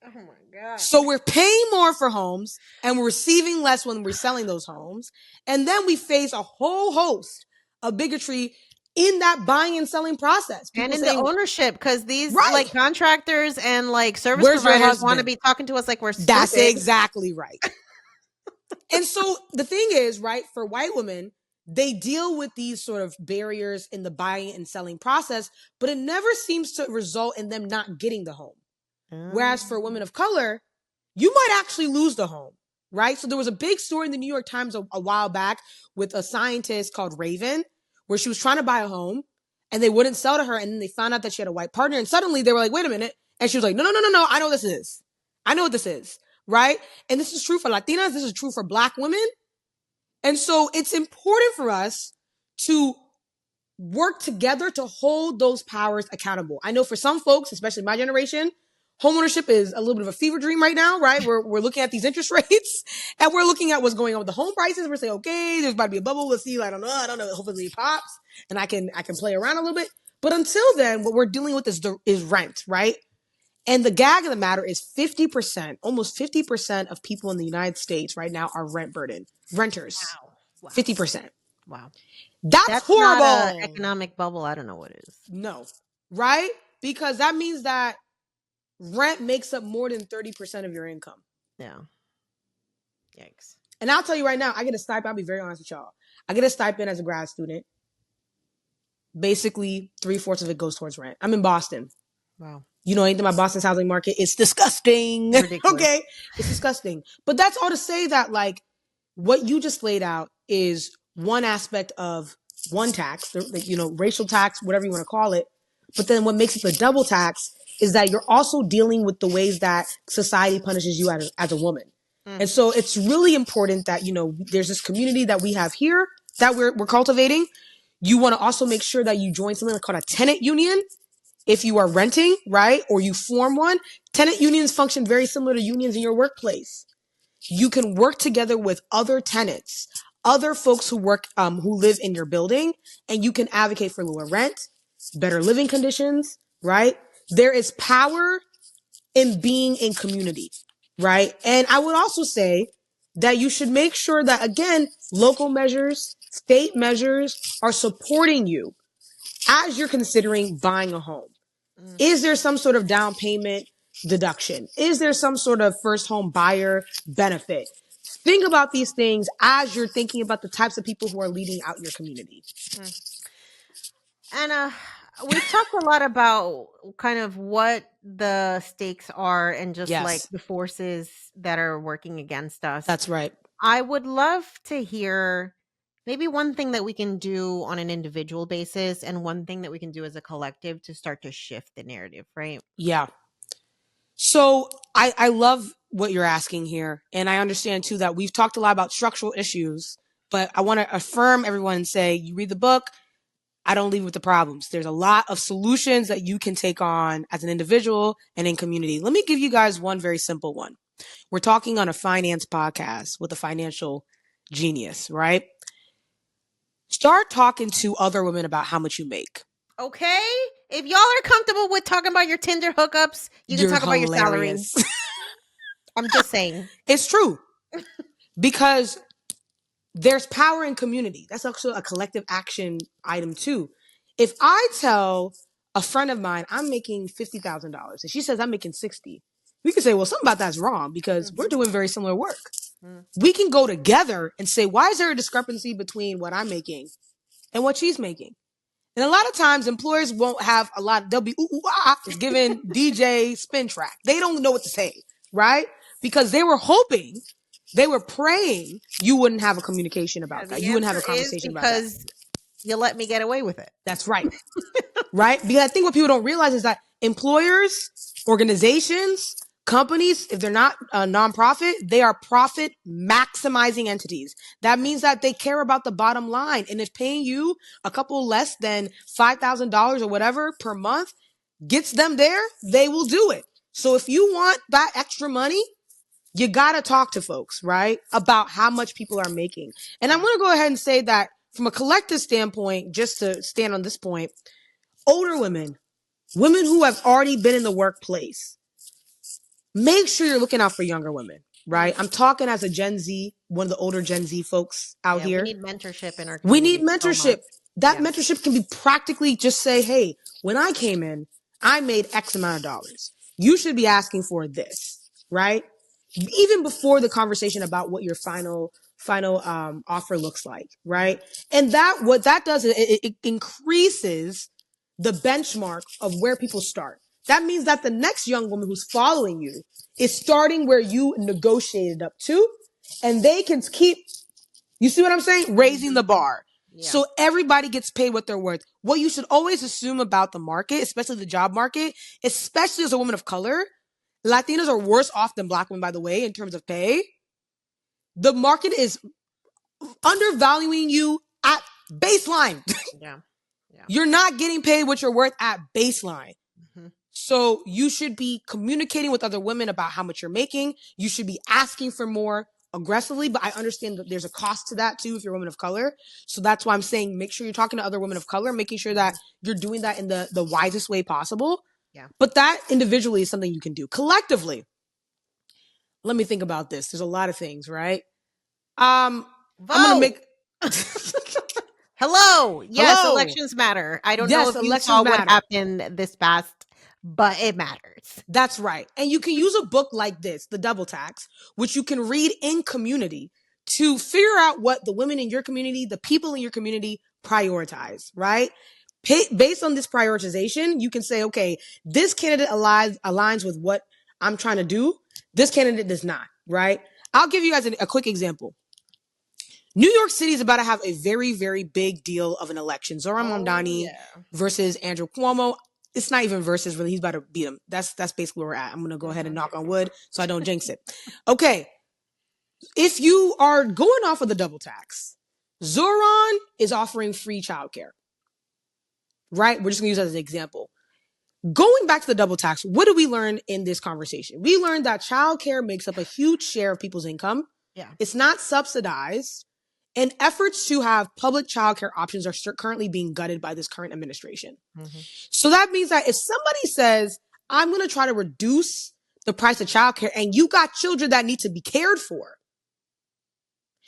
Oh my God. So we're paying more for homes and we're receiving less when we're selling those homes. And then we face a whole host of bigotry in that buying and selling process. People and in the ownership, because these like contractors and like service providers want to be talking to us like we're stupid. That's exactly right. And so the thing is, right, for white women, they deal with these sort of barriers in the buying and selling process, but it never seems to result in them not getting the home. Whereas for women of color, you might actually lose the home, right? So there was a big story in the New York Times a while back with a scientist called Raven, where she was trying to buy a home and they wouldn't sell to her. And then they found out that she had a white partner, and suddenly they were like, wait a minute. And she was like, no, I know what this is. I know what this is, right? And this is true for Latinas. This is true for Black women. And so it's important for us to work together to hold those powers accountable. I know for some folks, especially my generation, homeownership is a little bit of a fever dream right now, right? We're looking at these interest rates and we're looking at what's going on with the home prices. We're saying, okay, there's about to be a bubble. Let's see. I don't know. Hopefully it pops and I can play around a little bit. But until then, what we're dealing with is rent, right? And the gag of the matter is 50%, almost 50% of people in the United States right now are rent burdened. Renters. Wow. 50%. Wow. That's horrible. Not an economic bubble. I don't know what is. No. Right? Because that means that rent makes up more than 30% of your income. Yeah. Yikes. And I'll tell you right now, I get a stipend. I'll be very honest with y'all. I get a stipend as a grad student. Basically, 3/4 of it goes towards rent. I'm in Boston. Wow. You know anything about Boston's housing market? It's disgusting. Okay? It's disgusting. But that's all to say that, like, what you just laid out is one aspect of one tax, racial tax, whatever you want to call it. But then what makes it the double tax is that you're also dealing with the ways that society punishes you as a woman. And so it's really important that, there's this community that we have here that we're cultivating. You want to also make sure that you join something called a tenant union. If you are renting, right, or you form one, tenant unions function very similar to unions in your workplace. You can work together with other tenants, other folks who live in your building, and you can advocate for lower rent, better living conditions, right? There is power in being in community, right? And I would also say that you should make sure that, again, local measures, state measures are supporting you, as you're considering buying a home? Mm. Is there some sort of down payment deduction? Is there some sort of first home buyer benefit? Think about these things as you're thinking about the types of people who are leading out your community. Mm. And we've talked a lot about kind of what the stakes are and just like Yes, the forces that are working against us. that's right. I would love to hear maybe one thing that we can do on an individual basis and one thing that we can do as a collective to start to shift the narrative, right? Yeah. So I love what you're asking here. And I understand too that we've talked a lot about structural issues, but I want to affirm everyone and say, you read the book, I don't leave with the problems. There's a lot of solutions that you can take on as an individual and in community. Let me give you guys one very simple one. We're talking on a finance podcast with a financial genius, right? Start talking to other women about how much you make. Okay? If y'all are comfortable with talking about your Tinder hookups, you can You're talk about your salary. hilarious. I'm just saying. It's true. Because there's power in community. That's also a collective action item too. If I tell a friend of mine I'm making $50,000 and she says I'm making 60, we can say, well, something about that's wrong because we're doing very similar work. We can go together and say, why is there a discrepancy between what I'm making and what she's making? And a lot of times employers won't have a lot. They'll be, ooh, ooh, ah, it's giving DJ spin track. They don't know what to say, right? Because they were hoping, they were praying you wouldn't have a communication about that. The You wouldn't have a answer is conversation about that. because you let me get away with it. That's right. Right? Because I think what people don't realize is that employers, organizations, companies, if they're not a nonprofit, they are profit maximizing entities. That means that they care about the bottom line. And if paying you a couple less than $5,000 or whatever per month gets them there, they will do it. So if you want that extra money, you got to talk to folks, right? About how much people are making. And I'm going to go ahead and say that from a collective standpoint, just to stand on this point, older women, women who have already been in the workplace, make sure you're looking out for younger women, right? I'm talking as a Gen Z, one of the older Gen Z folks out Yeah, we here. need mentorship in our We community. need so mentorship. much. That Yes. mentorship can be practically just say, hey, when I came in, I made X amount of dollars. You should be asking for this, right? Even before the conversation about what your final offer looks like, right? And that what that does is it increases the benchmark of where people start. That means that the next young woman who's following you is starting where you negotiated up to, and they can keep, you see what I'm saying? Raising the bar. Yeah. So everybody gets paid what they're worth. What you should always assume about the market, especially the job market, especially as a woman of color, Latinos are worse off than Black women, by the way, in terms of pay. The market is undervaluing you at baseline. Yeah. Yeah. You're not getting paid what you're worth at baseline. Mhm. So you should be communicating with other women about how much you're making. You should be asking for more aggressively, but I understand that there's a cost to that too if you're a woman of color. So that's why I'm saying make sure you're talking to other women of color, making sure that you're doing that in the wisest way possible. Yeah. But that individually is something you can do. Collectively, let me think about this. There's a lot of things, right? I'm gonna make Hello. Yes, Hello. elections matter. I don't Yes, know if you elections saw what matter. happened this past, but it matters. That's right. And you can use a book like this, The Double Tax, which you can read in community to figure out what the women in your community, the people in your community prioritize, right? Based on this prioritization, you can say, okay, this candidate aligns with what I'm trying to do. This candidate does not, right? I'll give you guys a quick example. New York City is about to have a very, very big deal of an election. Zoran Mamdani versus Andrew Cuomo. It's not even versus, really. He's about to beat him. That's basically where we're at. I'm going to go ahead and knock on wood so I don't jinx it. Okay. If you are going off of the double tax, Zoran is offering free childcare, right? We're just going to use that as an example. Going back to the double tax, what did we learn in this conversation? We learned that childcare makes up a huge share of people's income. Yeah. It's not subsidized. And efforts to have public childcare options are currently being gutted by this current administration. Mm-hmm. So that means that if somebody says, I'm going to try to reduce the price of childcare and you got children that need to be cared for,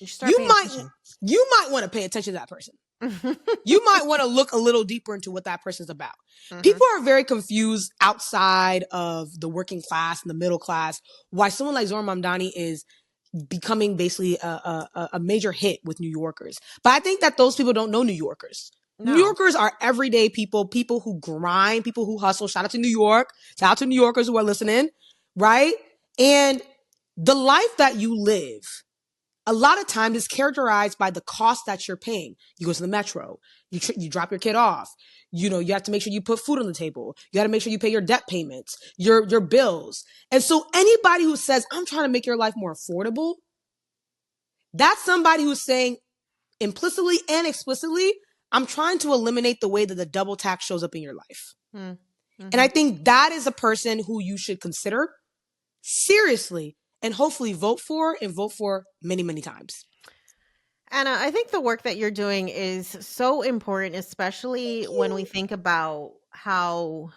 you might want to pay attention to that person. You might want to look a little deeper into what that person's about. Mhm. People are very confused outside of the working class and the middle class why someone like Zohran Mamdani is becoming basically a major hit with New Yorkers. But I think that those people don't know New Yorkers. New No. Yorkers are everyday people, people who grind, people who hustle. Shout out to New York. Shout out to New Yorkers who are listening, right? And the life that you live a lot of times is characterized by the cost that you're paying. You go to the metro, you drop your kid off. You know, you have to make sure you put food on the table. You got to make sure you pay your debt payments, your bills. And so anybody who says, I'm trying to make your life more affordable, that's somebody who's saying implicitly and explicitly, I'm trying to eliminate the way that the double tax shows up in your life. And I Mm-hmm. think that is a person who you should consider seriously and hopefully vote for and vote for many, many times. Anna, I think the work that you're doing is so important, especially when we think about how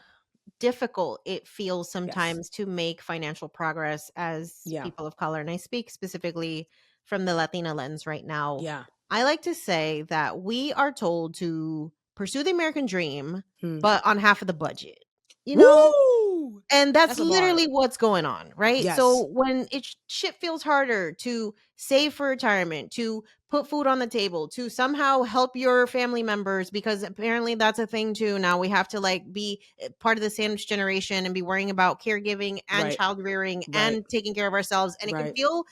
difficult it feels Yes. sometimes to make financial progress as Yeah. people of color. And I speak specifically from the Latina lens right now. Yeah. I like to say that we are told to pursue the American dream, Hmm. but on half of the budget. You know, Woo! and that's That's a bar. literally what's going on, right? Yes. So when shit feels harder to save for retirement, to put food on the table, to somehow help your family members, because apparently that's a thing too. Now we have to like be part of the sandwich generation and be worrying about caregiving and Right. child rearing Right. and taking care of ourselves. And it can Right. feel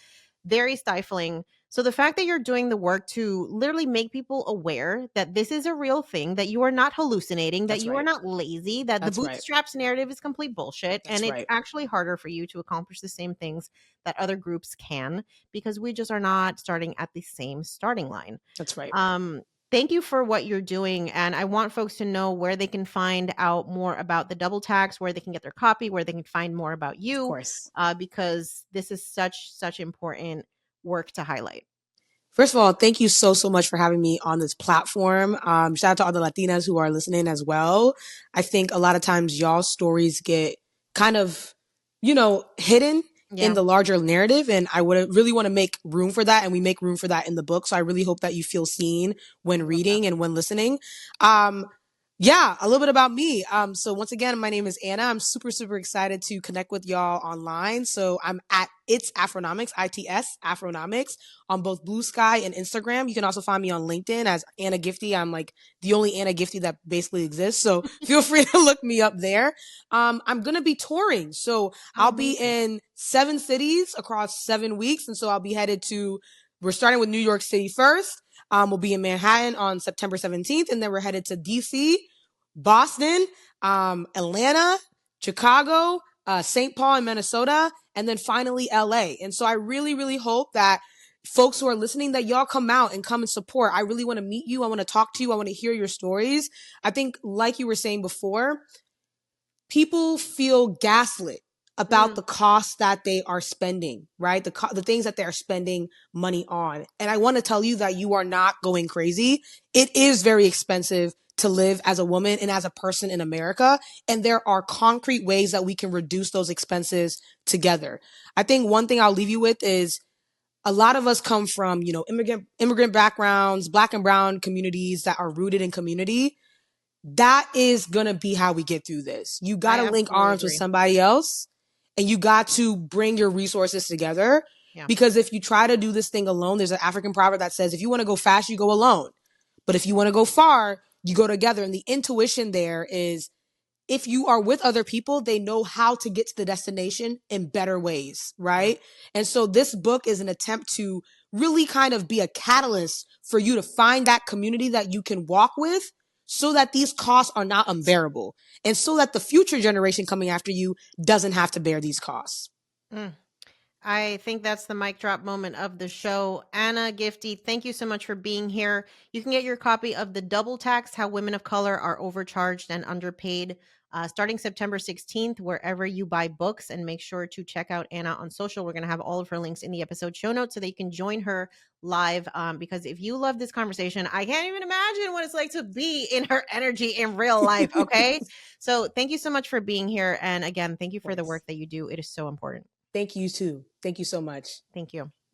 very stifling. So the fact that you're doing the work to literally make people aware that this is a real thing, that you are not hallucinating, that That's you are right. not lazy, that the That's right. bootstraps narrative is complete bullshit, and That's it's right. actually harder for you to accomplish the same things that other groups can because we just are not starting at the same starting line. That's right. Um Thank you for what you're doing, and I want folks to know where they can find out more about the double tax, where they can get their copy, where they can find more about Of you, course. because this is such important work to highlight. First of all, thank you so much for having me on this platform. Shout out to all the Latinas who are listening as well. I think a lot of times y'all's stories get kind of, hidden in Yeah, the larger narrative. And I would really want to make room for that. And we make room for that in the book. So I really hope that you feel seen I when love that. reading and when listening. Um, yeah, a little bit about me. So once again, my name is Anna. I'm super excited to connect with y'all online. So I'm at It's Afronomics, ITS Afronomics on both Blue Sky and Instagram. You can also find me on LinkedIn as Anna Gifty. I'm like the only Anna Gifty that basically exists. So feel free to look me up there. I'm going to be touring. So Oh, I'll be amazing. in 7 cities across 7 weeks. And so I'll be headed we're starting with New York City first. We'll be in Manhattan on September 17th, and then we're headed to DC, Boston, Atlanta, Chicago, St. Paul and Minnesota, and then finally LA. And so I really hope that folks who are listening, that y'all come out and come and support. I really want to meet you. I want to talk to you. I want to hear your stories. I think, like you were saying before, people feel gaslit about Mm, the costs that they are spending, right? The things that they're spending money on. And I want to tell you that you are not going crazy. It is very expensive to live as a woman and as a person in America. And there are concrete ways that we can reduce those expenses together. I think one thing I'll leave you with is a lot of us come from, immigrant backgrounds, Black and brown communities that are rooted in community. That is going to be how we get through this. You got I to link absolutely arms with agree. somebody else, and you got to bring your resources together. Yeah. Because if you try to do this thing alone, there's an African proverb that says, if you want to go fast, you go alone. But if you want to go far, you go together. And the intuition there is, if you are with other people, they know how to get to the destination in better ways, Yeah. right? And so this book is an attempt to really kind of be a catalyst for you to find that community that you can walk with, so that these costs are not unbearable, and so that the future generation coming after you doesn't have to bear these costs. Mm. I think that's the mic drop moment of the show. Anna Gifty, thank you so much for being here. You can get your copy of The Double Tax: How Women of Color Are Overcharged and Underpaid, starting September 16th, wherever you buy books. And make sure to check out Anna on social. We're going to have all of her links in the episode show notes so that you can join her live. Because if you love this conversation, I can't even imagine what it's like to be in her energy in real life. Okay. So thank you so much for being here. And again, thank you Of for the course. work that you do. It is so important. Thank you too. Thank you so much. Thank you.